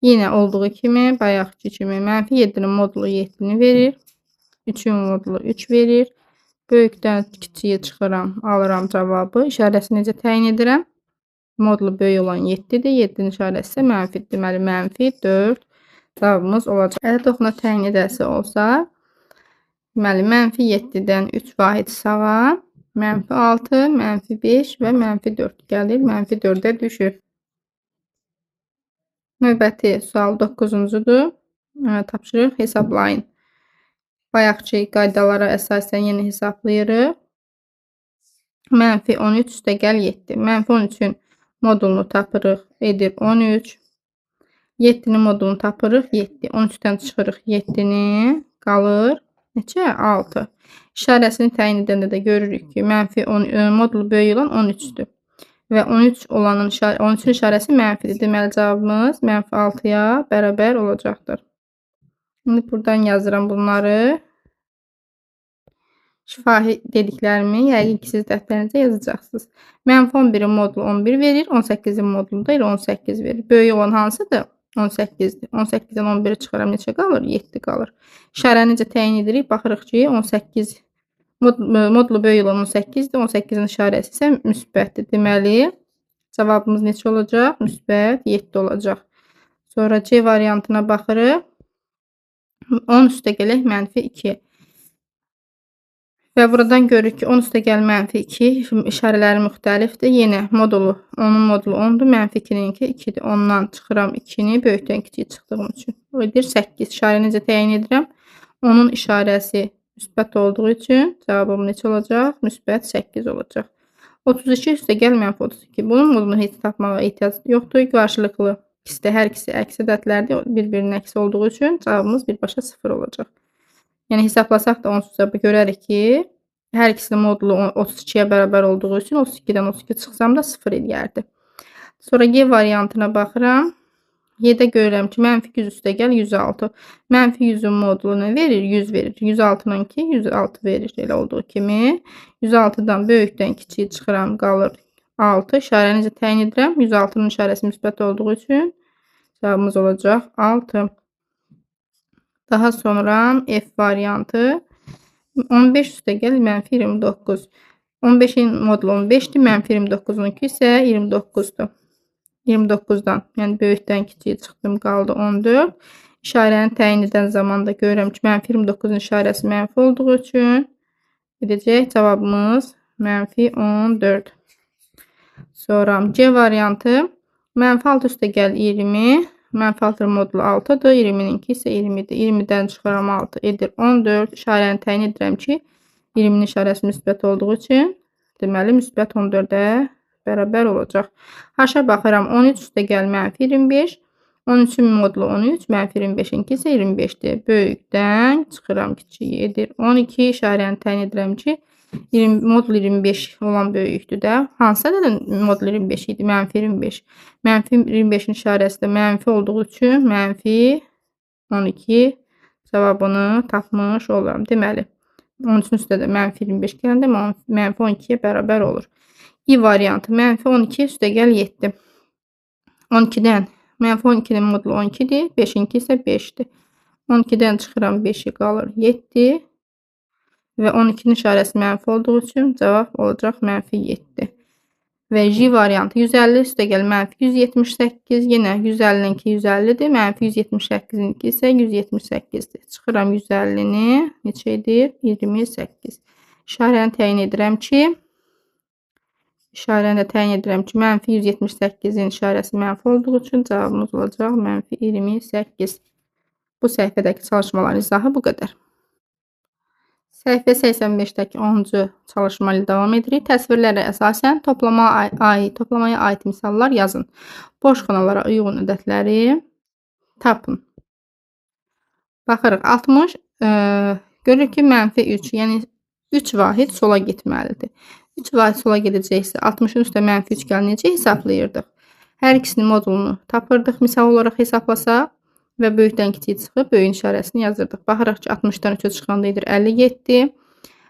Yenə olduğu kimi, bayaqki kimi -7-nin modulu 7-ni verir. 3-ün modulu 3 verir. Böyükdən kiçiyə çıxıram, alıram cavabı. İşarəsi necə təyin edirəm? Modulu böyük olan 7-dir. 7-nin işarəsi isə mənfidir. Deməli, -4 cavabımız olacaq. Ədəd oxuna təyin edəsi olsa, deməli, -7-dən 3 vahid sağa, -6, -5 və -4 gəlir. -4-ə düşür. Növbəti sual 9-cudur. Tapşırıq hesablayın. Bayaqki qaydalara əsasən yenə hesablayırıq. -13 üstə gəl 7. -13-ün modulunu tapırıq, edir 13. 7-nin modulunu tapırıq, 7. 13-dən çıxırıq 7-ni, qalır neçə? 6. İşarəsini təyin edəndə də görürük ki, modulu böyük olan 13-dür. Və 13-ün işarəsi mənfidir. Deməli, cavabımız -6-ya bərabər olacaqdır. İndi buradan yazıram bunları. Şifahi dediklərimi yəqin ki, siz dəftərinizə yazacaqsınız. -11-in modulu 11 verir, 18-in modulu da 18 verir. Böyük olan hansıdır? 18-dir. 18-dən 11-i çıxıram, neçə qalır? 7 qalır. İşarəni necə təyin edirik? Baxırıq ki, 18 modulu böyük olan 18-dir. 18-in işarəsi isə müsbətdir. Deməli, cavabımız neçə olacaq? Müsbət 7 olacaq. Sonra C variantına baxırıq. 10 üstə gələk -2. Və buradan görürük ki, 10 üstə gəl -2 işarələri müxtəlifdir. Yenə onun modulu 10-dur, -2-ninki 2-dir. Ondan çıxıram 2-ni, böyükdən kiçiyə çıxdığım üçün. O edir 8. İşarə necə təyin edirəm? Onun işarəsi müsbət olduğu üçün cavabım neçə olacaq? Müsbət 8 olacaq. 32 üstə gəl -32. Bunun modulunu heç tapmağa ehtiyac yoxdur. Qarşılıqlı ikisi hər ikisi əks ədədlərdir. Bir-birinin əksi olduğu üçün cavabımız birbaşa 0 olacaq. Yəni, hesablasaq da onsuz da görərik ki, hər ikisinin modulu 32-yə bərabər olduğu üçün 32-dən 32 çıxsam da 0 eləyərdi. Sonra G variantına baxıram. Y-də görürəm ki, -100 üstə gəl 106. -100-ün modulu nə verir? 100 verir. 106-nınki 106 verir. Elə olduğu kimi 106-dan böyükdən kiçiyə çıxıram, qalır 6. İşarəni necə təyin edirəm? 106-nın işarəsi müsbət olduğu üçün cavabımız olacaq 6. Daha sonra F variantı 15 üstə gəl -29. 15-in modulu 15-dir, -29-unki isə 29-dur. 29-dan, yəni böyükdən kiçiyə çıxdım, qaldı 14. İşarəni təyin edən zaman da görürəm ki, -29-un işarəsi mənfi olduğu üçün edəcək cavabımız -14. Sonra C variantı -6 üstə gəl 20. -6 modulu 6-dır. 20-ninki isə 20-dir. 20-dən çıxıram 6 edir 14. İşarəni təyin edirəm ki, 20-nin işarəsi müsbət olduğu üçün deməli, müsbət 14-ə bərabər olacaq. Haşa baxıram. 13 üstə gəl -25. 13-ün modulu 13. -25-inki isə 25-dir. Böyükdən çıxıram kiçiyi edir 12. İşarəni təyin edirəm ki, modul 25 olan böyükdür də. Hansı ədədin modul 25 idi? -25. -25-in işarəsi də mənfi olduğu üçün -12 cavabını tapmış oluram. Deməli, 13-ün üstə də -25 gələndə -12-yə bərabər olur. İ variantı -12 üstə gəl 7. 12-dən -12-nin modulu 12-dir. 5-inki isə 5-dir. 12-dən çıxıram 5-i, qalır 7. Və 12-nin işarəsi mənfi olduğu üçün cavab olacaq -7. Və J variantı 150 üstə gəl -178. Yenə 150-ninki 150-dir. -178-ninki isə 178-dir. Çıxıram 150-ni. Neçə edir? 28. İşarəni təyin edirəm ki, İşarəni də təyin edirəm ki, -178-in işarəsi mənfi olduğu üçün cavabımız olacaq -28. Bu səhifədəki çalışmaların izahı bu qədər. Səhifə 85-dəki 10-cu çalışma ilə davam edirik. Təsvirlərə əsasən toplamaya aid misallar yazın. Boş xanalara uyğun ədədləri tapın. Baxırıq 60, görürük ki, -3, yəni 3 vahid sola getməlidir. 3 vahid sola gedəcəksə 60-ın üstə -3 gəlir, necə hesablayırdıq? Hər ikisinin modulunu tapırdıq, misal olaraq hesablasaq və böyükdən kiçik çıxıb böyüyün işarəsini yazırdıq. Baxırıq ki, 60-dan 3-ə çıxanda edir 57.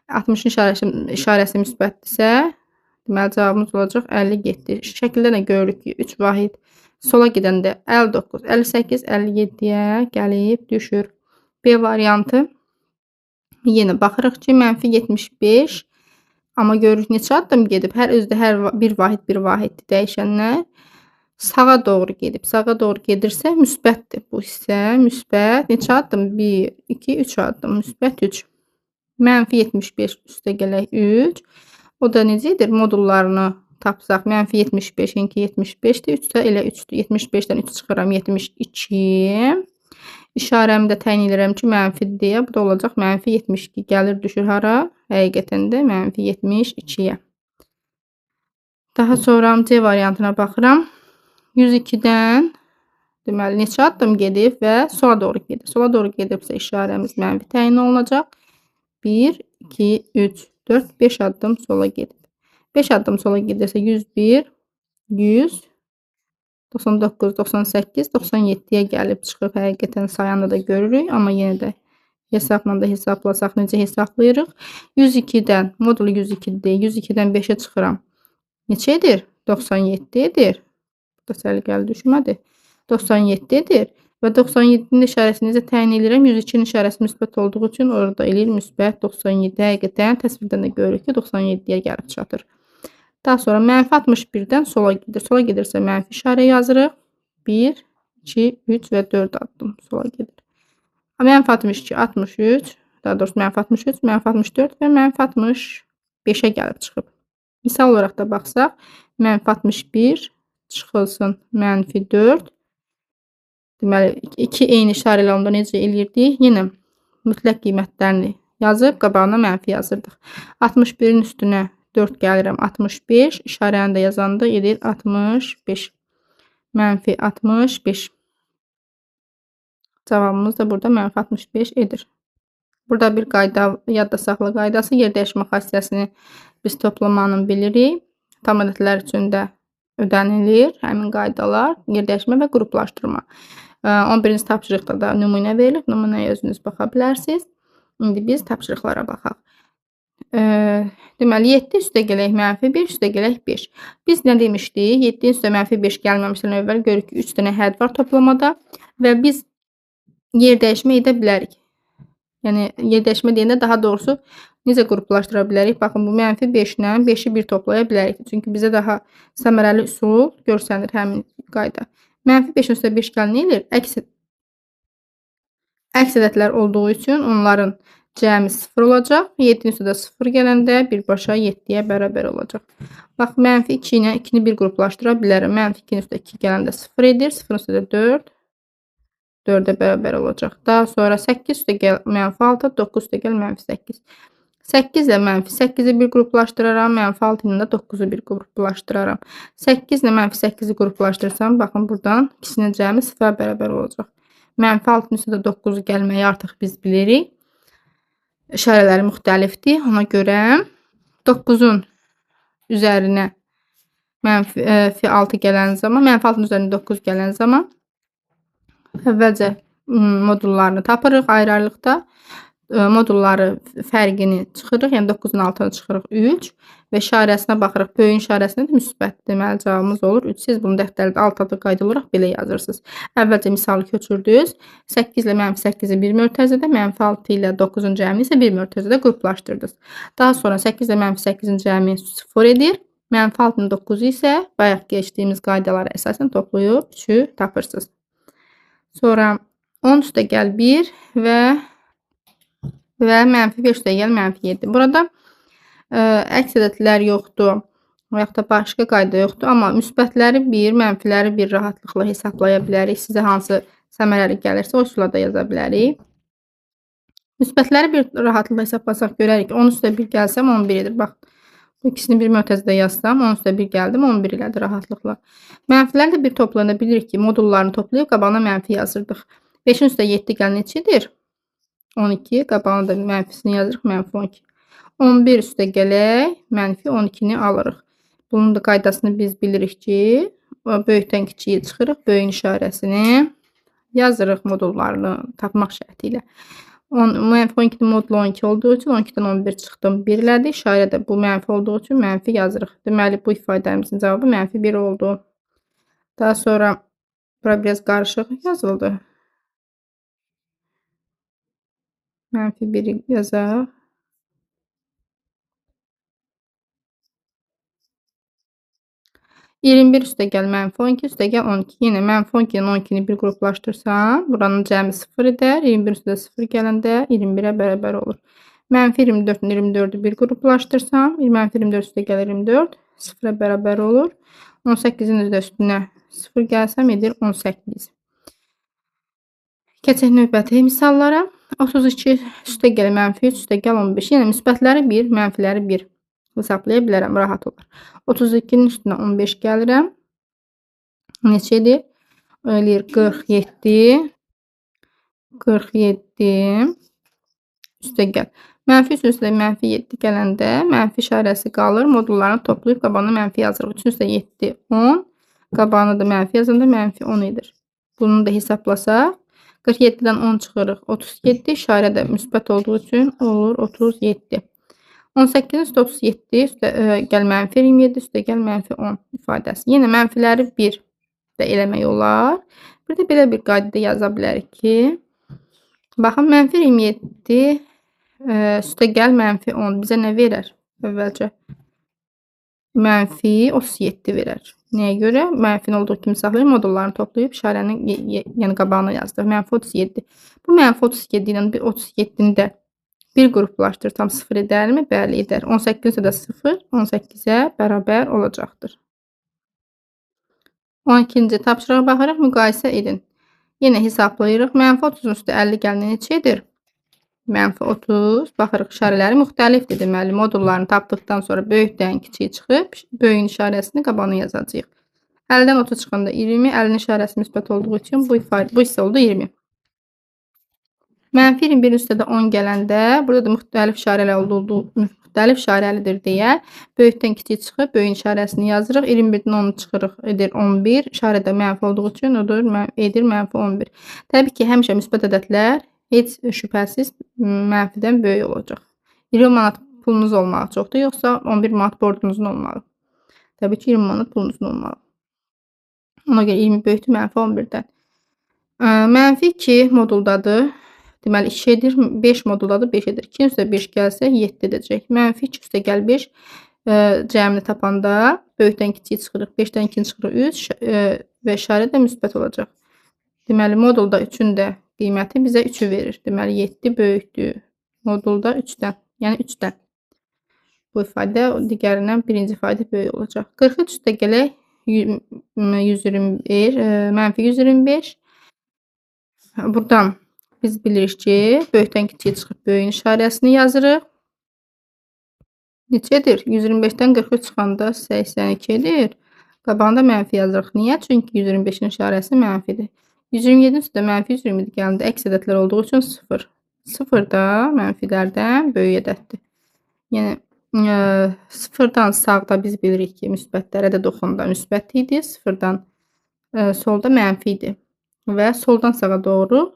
60-ın işarəsi müsbətdirsə, deməli cavabımız olacaq 57. Şəkildə də görürük ki, 3 vahid sola gedəndə 59, 58, 57-yə gəlib düşür. B variantı. Yenə baxırıq ki, -75. Amma görürük neçə addım gedib. Hər bir vahiddir dəyişənlər. Sağa doğru gedib. Sağa doğru gedirsə müsbətdir. Bu hissə müsbət. Neçə addım? 1, 2, 3 addım. Müsbət 3. -75 üstə gələk 3. O da necədir? Modullarını tapsaq. -75-inki 75-dir. 3 də elə 3-dür. 75-dən 3 çıxıram. 72. İşarəmi də təyin edirəm ki, mənfidir deyə. Bu da olacaq -72. Gəlir düşür hara? Həqiqətən də -72-yə. Daha sonra C variantına baxıram. 102-dən deməli neçə addım gedib və sola doğru gedir. Sola doğru gedibsə işarəmiz mənfi təyin olunacaq. 1, 2, 3, 4, 5 addım sola gedib. 5 addım sola gedirsə 101, 100, 99, 98, 97-yə gəlib çıxıb. Həqiqətən sayanda da görürük. Amma yenə də hesabla da hesablasaq necə hesablayırıq? 102-dən, modulu 102-dir. 102-dən 5-ə çıxıram. Neçə edir? 97 edir. Bu da səliqəli düşmədi. 97 edir. Və 97-nin işarəsini necə təyin edirəm? 102-nin işarəsi müsbət olduğu üçün orada eləyir müsbət 97. Həqiqətən təsvirdən də görürük ki, 97-yə gəlib çatır. Daha sonra -61-dən sola gedir. Sola gedirsə mənfi işarə yazırıq. 1, 2, 3 və 4 addım sola gedir. -62, 63, daha doğrusu -63, -64 və -65-ə gəlib çıxıb. Misal olaraq da baxsaq, -61 çıxılsın -4. Deməli, 2 eyni işarə ilə onda necə eləyirdik? Yenə mütləq qiymətlərini yazıb qabağına mənfi yazırdıq. 61-in üstünə 4 gəlirəm 65. İşarəni də yazanda edir 65. -65. Cavabımız da burada -65 edir. Burada bir qayda, yadda saxla qaydası, yer dəyişmə xassiyəsini biz toplamanı bilirik. Tam ədədlər üçün də ödənilir həmin qaydalar, yer dəyişmə və qruplaşdırma. 11-ci tapşırıqda da nümunə verilib. Nümunəyə özünüz baxa bilərsiniz. İndi biz tapşırıqlara baxaq. Deməli, 7 üstə gələk -1 üstə gələk 5. Biz nə demişdik? 7 üstə -5 gəlməmişdən əvvəl görürük ki, 3 dənə hədd var toplamada və biz yer dəyişmə edə bilərik. Yəni, yer dəyişmə deyəndə daha doğrusu necə qruplaşdıra bilərik? Baxın, bu -5 ilə 5-i bir toplaya bilərik. Çünki bizə daha səmərəli üsul görsənir həmin qayda. -5 üstə 5 gəl nə edir? Əks ədədlər olduğu üçün onların cəmi 0 olacaq. 7-nin üstə də 0 gələndə birbaşa 7-yə bərabər olacaq. Bax, -2 ilə 2-ni bir qruplaşdıra bilərəm. -2-nin üstə 2 gələndə 0 edir. 0-ın üstə də 4. 4-ə bərabər olacaq. Daha sonra 8 üstə gəl -6, 9 üstə gəl -8. 8 ilə -8-i bir qruplaşdıraram. -6 ilə də 9-u bir qruplaşdıraram. 8 ilə -8-i qruplaşdırsam, baxın, buradan ikisinin cəmi 0-a bərabər olacaq. -6-nın üstə də 9-u gəlməyi artıq biz bilirik. İşarələri müxtəlifdir. Ona görə 9-un üzərinə -6 gələn zaman, -6-nın üzərinə 9 gələn zaman əvvəlcə modullarını tapırıq ayrı-ayrılıqda. Modulları fərqini çıxırıq. Yəni 9-un altına çıxırıq 3 və işarəsinə baxırıq. Böyüyün işarəsinə də müsbət. Deməli cavabımız olur 3. Siz bunu dəftərdə alt-alta qayda olaraq belə yazırsınız. Əvvəlcə misalı köçürdünüz. 8 ilə -8-i bir mötərizədə, -6 ilə 9-un cəmini isə bir mötərizədə qruplaşdırdınız. Daha sonra 8 ilə -8-in cəmi 0 edir. -6-nın 9-u isə bayaq keçdiyimiz qaydalara əsasən toplayıb 3-ü tapırsınız. Sonra 10 üstə gəl 1 və -5 üstə gəl -7. Burada əks ədədlər yoxdur. və yaxud da başqa qayda yoxdur, amma müsbətləri 1, mənfiləri 1 rahatlıqla hesablaya bilərik. Sizə hansı səmərəli gəlirsə, o üsulla da yaza bilərik. Müsbətləri 1 rahatlıqla hesablasaq görərik ki, 10 üstə 1 gəlsəm 11 edir. Bax, bu ikisini bir mötərizədə yazsam, 10 üstə 1 gəldim, 11 elədi rahatlıqla. Mənfiləri də bir toplayanda bilirik ki, modullarını toplayıb qabağına mənfi yazırdıq. 5-in üstə 7 gəl neçədir? 12. Qabağına da mənfisini yazırıq, mənfi 12. 11 üstə gələk, mənfi 12-ni alırıq. Bunun da qaydasını biz bilirik ki, böyükdən kiçiyə çıxırıq, böyüyün işarəsini yazırıq modullarını tapmaq şərti ilə. Mənfi 12-nin modulu 12 olduğu üçün 12-dən 11 çıxdım, 1 elədi. İşarə də bu mənfi olduğu üçün mənfi yazırıq. Deməli, bu ifadəmizin cavabı mənfi 1 oldu. Daha sonra bura biraz qarışıq yazıldı. Mənfi 1-i yazaq. (21 üstə gəl mənfi 12 üstə gəl 12). Yenə mənfi 12-nin 12-ni bir qruplaşdırsam, buranın cəmi 0 edər. 21 üstə 0 gələndə 21-ə bərabər olur. Mənfi 24-ün 24-ü bir qruplaşdırsam, mənfi 24 üstə gəl 24, 0-a bərabər olur. 18-in də üstünə 0 gəlsəm edir 18. Keçək növbəti misallara. 32 üstə gəl mənfi 3 üstə gəl 15. Yəni müsbətləri 1, mənfiləri 1 hesablaya bilərəm, rahat olar. 32-nin üstünə 15 gəlirəm. Neçədir? Eləyir 47. 47 üstə gəl. Mənfi 3 üstə mənfi 7 gələndə mənfi işarəsi qalır. Modullarını toplayıb qabağına mənfi yazırıq. 3 üstə 7 10. Qabağına da mənfi yazanda mənfi 10 edir. Bunu da hesablasaq 47-dən 10 çıxırıq. 37 işarə də müsbət olduğu üçün olur 37. 18 üstə 37 üstə gəl mənfi 27 üstə gəl mənfi 10 ifadəsi. Yenə mənfiləri 1 də eləmək olar. Bir də belə bir qaydada yaza bilərik ki, baxın, mənfi 27 üstə gəl mənfi 10 bizə nə verər? Əvvəlcə mənfi 37 verər. Nəyə görə? Mənfin olduğu kimi saxlayıb modullarını toplayıb işarənin yəni qabağına yazdıq. Mənfi 37. Bu mənfi 37 ilə 37-ni də bir qruplaşdırsam 0 edərmi? Bəli, edər. 18 də 0, 18-ə bərabər olacaqdır. 12-ci tapşırığa baxaraq müqayisə edin. Yenə hesablayırıq. Mənfi 30-un üstə 50 gəlinə neçə edir? Mənfi 30. Baxırıq, işarələri müxtəlifdir. Deməli, modullarını tapdıqdan sonra böyükdən kiçiyə çıxıb, böyüyün işarəsini qabağına yazacağıq. 50-dən 30 çıxanda 20, 50-nin işarəsi müsbət olduğu üçün bu hissə oldu 20. Mənfi 21 üstə də 10 gələndə, burada da müxtəlif işarəlidir deyə, böyükdən kiçiyə çıxıb, böyüyün işarəsini yazırıq. 21-dən 10 çıxırıq, edir 11. İşarə də mənfi olduğu üçün odur, edir mənfi 11. Təbii ki, həmişə müsbət ədədlər heç şübhəsiz mənfidən böyük olacaq. 20 manat pulunuz olmalı çoxdur, yoxsa 11 manat borcunuzun olmalı. Təbii ki, 20 manat pulunuzun olmalı. Ona görə 20 böyükdür mənfi 11-dən. Mənfi 2 moduldadır. Deməli, 2 edir, 5 moduldadır, 5 edir. 2 üstə 5 gəlsə 7 edəcək. Mənfi 2 üstə gəl 5 cəmini tapanda böyükdən kiçiyə çıxırıq. 5-dən 2-ni çıxırıq 3 və işarə də müsbət olacaq. Deməli, modulda 3-ün də qiyməti bizə 3-ü verir. Deməli, 7 böyükdür modulda 3-dən, yəni 3-dən. Bu ifadə digərindən birinci ifadə böyük olacaq. 43 üstə gələk 121, mənfi 125. Buradan biz bilirik ki, böyükdən kiçiyə çıxıb böyüyün işarəsini yazırıq. Neçədir? 125-dən 43 çıxanda 82 edir. Qabağında mənfi yazırıq. Niyə? Çünki 125-in işarəsi mənfidir. 127 üstə mənfi 120 gələndə əks ədədlər olduğu üçün 0. 0 da mənfilərdən böyük ədəddir. Yəni 0-dan sağda biz bilirik ki, müsbətlərə də toxunda müsbət idi. 0-dan solda mənfi idi. Və soldan sağa doğru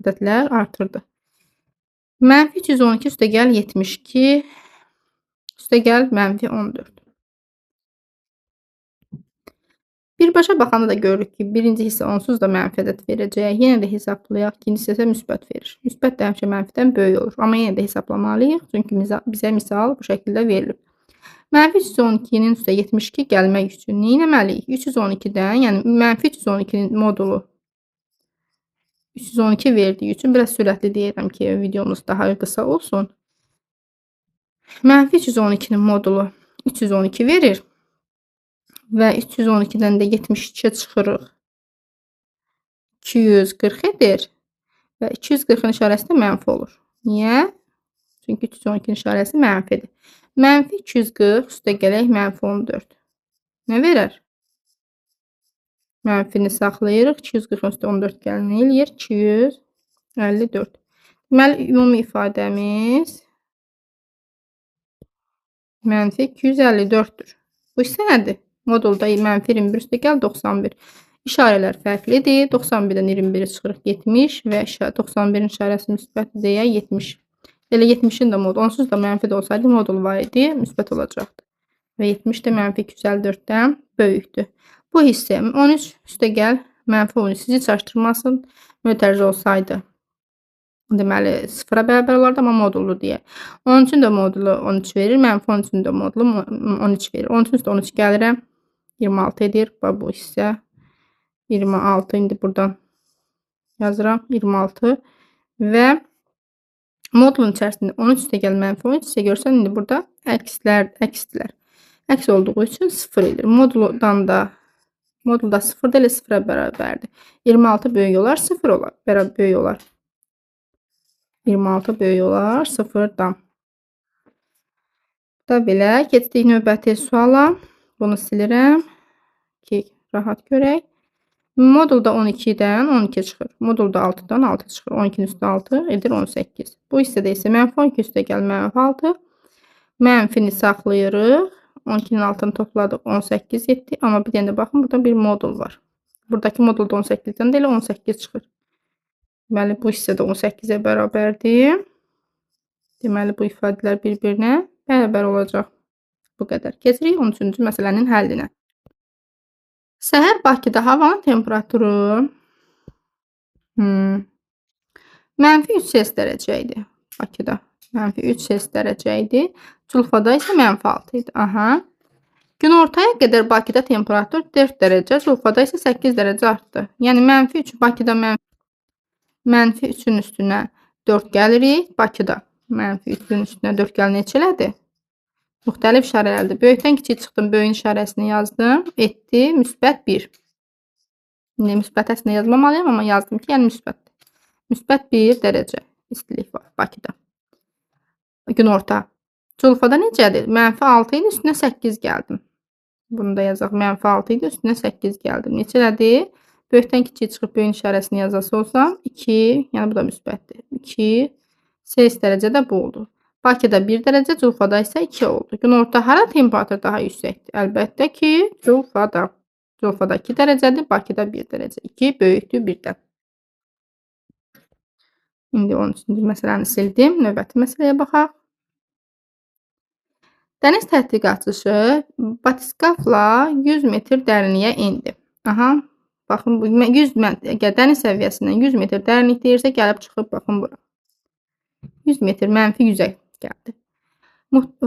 ədədlər artırdı. Mənfi 312 üstə gəl 72 üstə gəl mənfi 14. Birbaşa baxanda da görürük ki, birinci hissə onsuz da mənfi ədəd verəcək. Yenə də hesablayaq, ikinci hissə müsbət verir. Müsbət də həmişə mənfidən böyük olur. Amma yenə də hesablamalıyıq, çünki bizə misal bu şəkildə verilib. Mənfi 312-nin üstə 72 gəlmək üçün nə etməliyik? 312-dən, yəni mənfi 312-nin modulu 312 verdiyi üçün biraz sürətli deyirəm ki, videomuz daha qısa olsun. Mənfi 312-nin modulu 312 verir. və 312-dən də 72-yə çıxırıq. 240 edir və 240-ın işarəsi də mənfi olur. Niyə? Çünki 312-nin işarəsi mənfidir. Mənfi 240 üstə gələk mənfi 14. Nə verər? Mənfini saxlayırıq. 240 üstə 14 gəlin eləyir. 254. Deməli, ümumi ifadəmiz mənfi 254-dür. Bu isə nədir? Modulda mənfi 21 üstə gəl 91. İşarələr fərqlidir. 91-dən 21-ə çıxırıq 70 və 91-in işarəsi müsbətdir deyə 70. Elə 70-in də modulu, onsuz da mənfi də olsaydı modul var idi, müsbət olacaqdı. Və 70 də mənfi 254-dən böyükdür. Bu hissə 13 üstə gəl mənfi 13 sizi çaşdırmasın. Mötərizə olsaydı deməli 0-a bərabər olardı, amma modullu deyə. 13-ün də modulu 13 verir, mənfi 13-ün də modulu 13 verir. 13-ün üstə 13 gəlirəm 26 edir. Bu hissə 26 indi buradan yazıram 26 və modulun içərisində 13 üstə gəl mənfi 13 isə görsən indi burada əksdilər. Əks olduğu üçün 0 edir. Modulda 0-da elə 0-a bərabərdir. 26 böyük olar, 0 olar. Böyük olar. 26 böyük olar 0-dan. Da belə keçdik növbəti suala. Bunu silirəm ki, rahat görək. Modulda 12-dən 12 çıxır. Modulda 6-dan 6 çıxır. 12-nin üstə 6 edir 18. Bu hissədə isə mənfi 12 üstə gəl mənfi 6. Mənfini saxlayırıq. 12-nin altını topladıq 18 etdi. Amma bir dənə də baxın, burada bir modul var. Buradakı modulda 18-dən də elə 18 çıxır. Deməli, bu hissə də 18-ə bərabərdir. Deməli, bu ifadələr bir-birinə bərabər olacaq. Bu qədər. Keçirik 13-cü məsələnin həllinə. Səhər Bakıda havanın temperaturu mənfi 3 dərəcə idi. Bakıda mənfi 3 dərəcə idi. Culfada isə mənfi 6 idi. Günortaya qədər Bakıda temperatur 4 dərəcə, Culfada isə 8 dərəcə artdı. Yəni, mənfi 3 Bakıda mənfi 3-ün üstünə 4 gəlirik. Bakıda mənfi 3-ün üstünə 4 gəl neçələdir? Müxtəlif işarələrdir. Böyükdən kiçik çıxdım, böyüyün işarəsini yazdım. Etdi, müsbət 1. İndi müsbət əslində yazmamalıyam, amma yazdım ki, yəni müsbətdir. Müsbət 1 dərəcə istilik var Bakıda. Günorta. Culfada necədir? Mənfi 6 idi, üstünə 8 gəldim. Bunu da yazaq. Mənfi 6 idi, üstünə 8 gəldim. Neçələdir? Böyükdən kiçik çıxıb böyüyün işarəsini yazası olsam 2, yəni bu da müsbətdir. 2, 8 dərəcədə bu oldu. Bakıda 1 dərəcə, Culfada isə 2 oldu. Günorta hara temperatur daha yüksəkdir? Əlbəttə ki, Culfada. Culfada 2 dərəcədir, Bakıda 1 dərəcə. 2 böyükdür 1-dən. İndi 13-cü məsələni sildim. Növbəti məsələyə baxaq. Dəniz tədqiqatçısı batiskafla 100 metr dərinliyə indi. Baxın, dəniz səviyyəsindən 100 metr dərinlik deyirsə, gəlib çıxıb, baxın bura. 100 metr mənfi 100-ə gəldi.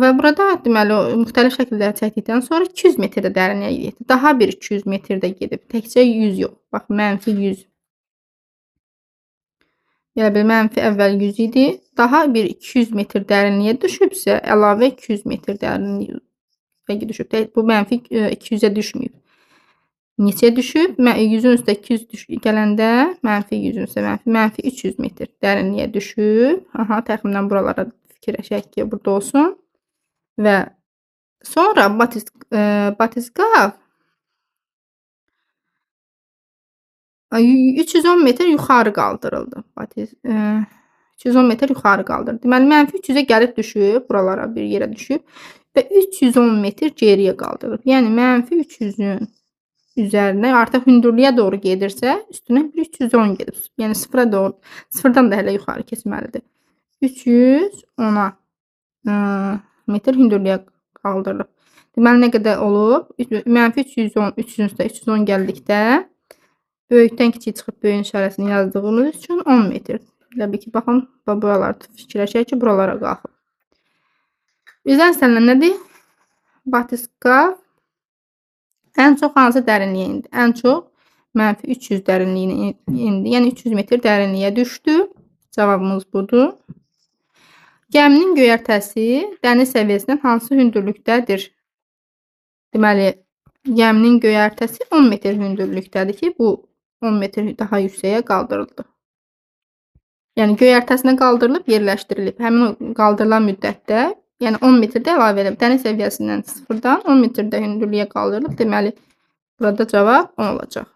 Və burada deməli, müxtəlif şəkilləri çəkdikdən sonra 200 metrdə dərinliyə getdi. Daha bir 200 metrdə gedib. Təkcə 100 yox. Bax, mənfi 100. Yəni, bir mənfi əvvəl 100 idi. Daha bir 200 metr dərinliyə düşübsə, əlavə 200 metr dərinliyə düşüb. Bu mənfi 200-ə düşməyib. Neçə düşüb? 100-ün üstə 200 gələndə mənfi 100-ün üstə mənfi 300 metr dərinliyə düşüb. Təxminən buralara fikirləşək ki, burada olsun. Və sonra batiskaf 310 metr yuxarı qaldırıldı. 310 metr yuxarı qaldırıldı. Deməli, mənfi 300-ə gəlib düşüb, buralara bir yerə düşüb və 310 metr geriyə qaldırılıb. Yəni, mənfi 300-ün üzərinə artıq hündürlüyə doğru gedirsə, üstünə bir 310 gedib. Yəni, sıfırdan da hələ yuxarı keçməlidir. 310 metr hündürlüyə qaldırılıb. Deməli, nə qədər olub? Mənfi 310, 300-ün üstə 310 gəldikdə böyükdən kiçik çıxıb böyüyün işarəsini yazdığımız üçün 10 metr. Təbii ki, baxın, buraları fikirləşək ki, buralara qalxıb. Bizdən istənilən nədir? Batiskaf ən çox hansı dərinliyə indi? Ən çox mənfi 300 dərinliyinə indi. Yəni, 300 metr dərinliyə düşdü. Cavabımız budur. Gəminin göyərtəsi dəniz səviyyəsindən hansı hündürlükdədir? Deməli, gəminin göyərtəsi 10 metr hündürlükdədir ki, bu 10 metr daha yüksəyə qaldırıldı. Yəni göyərtəsinə qaldırılıb yerləşdirilib. Həmin o qaldırılan müddətdə, yəni 10 metrdə əlavə edilib. Dəniz səviyyəsindən 0-dan 10 metrdə hündürlüyə qaldırılıb. Deməli, burada cavab 10 olacaq.